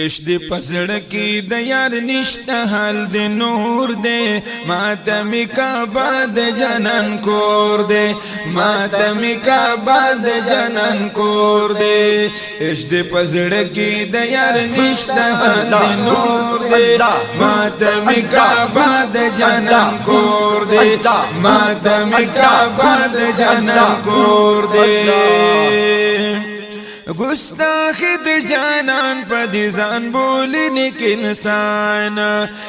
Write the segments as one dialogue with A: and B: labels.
A: عشق دی پسړ کی د یار نشته حال د نور دے ماتم کا بعد جنن کور دے ماتم کا بعد جنن کور دے عشق دی پسړ کی د یار نشته حال د نور دے ماتم کا بعد جنن کور دے ماتم کا بعد جنن کور دے گستاخی د جانان پا دی زان بولی نیک انسان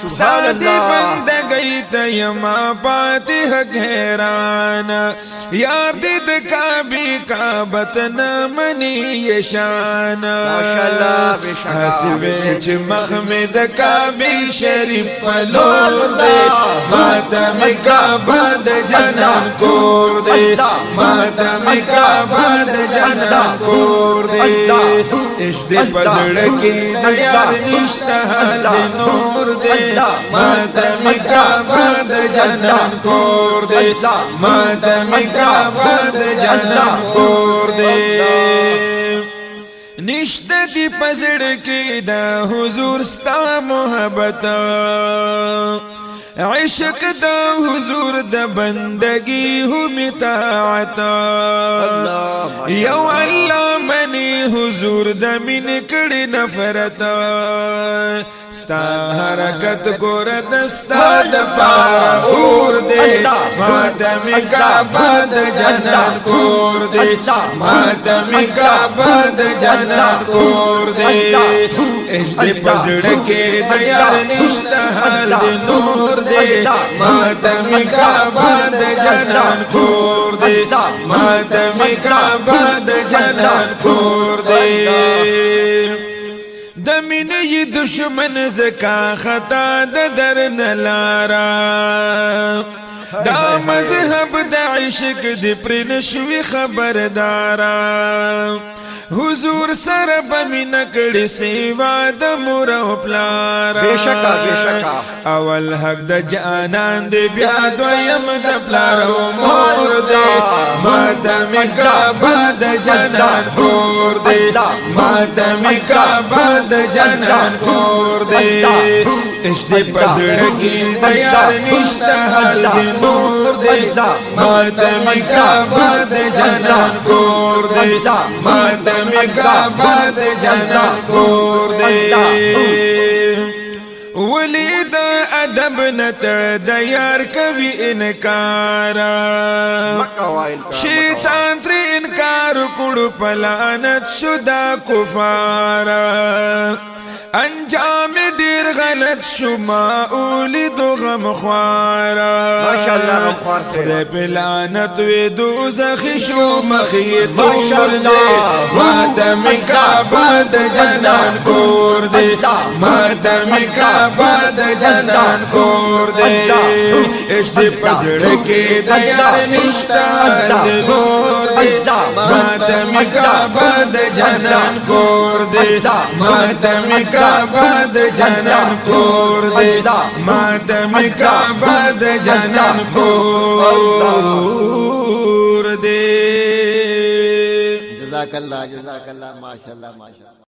A: ستا دی بندگی تا یما پاتی حق حیران یار دی دکابی کابت نمانی یشان حسوی چه مخمد کابی شریف پلور دے ماتم کابد جنان کور دے ماتم کابد جنان کور عشق دے پسڑ کی دیار نشتہ حال دے نور دے ماتم کا بعد جنان کور دے ماتم کا بعد جنان کور دے نشتہ دی پسڑ کی دا حضور ستا محبت عشق دا حضور دا بندگی ہو مطاعت یو اللہ منی حضور دا من کڑی نفرت ستا حرکت گورد ستا دا پارا اور دے ماتم کا بعد جنان کور دے ماتم کا بعد جنان کور دے عشق دے پسڑ کے دیار نشتہ حال دے نور دے ماتم کا بعد جنان کور دے ماتم کا بعد جنان کور دے دمین ی دشمن زکا خطا در نلارا دا مذہب دا عشق دی پرنشوی خبردارا حضور سر بمین کڑی سیوا دا مورا و پلارا
B: بیشکا بیشکا
A: اول حق دا جانان دی بیاد ویم دا پلارا و مور دے ماتم کا بعد جنان کور دے ماتم کا بعد جنان کور دے عشق دی پسڑ کی دیار نشتہ حال دی نور دے ماتم کا بعد جنان کور دے ماتم کا بعد جنان کور دے ولی دا ادب نت دا یار کبھی انکارا شیطان تر انکار کڑ پلانت شدہ کفارا انجام دیر غلط شما اولی دو غم خوارا
B: ماشاءاللہ غم خوار سے
A: دے پلانت وی دوزخی شو مخی دور دے ماتم کا بعد جنان کور دے ماتم کا بعد جنان کور دے عشق دے پسڑ کے دیار نشتہ حال دے نور دے ماتم کا بعد جنان کور دے ماتم کا بعد جنان کور دے ماتم کا بعد جنان کور دے
B: جزاک اللہ ماشاءاللہ ماشاءاللہ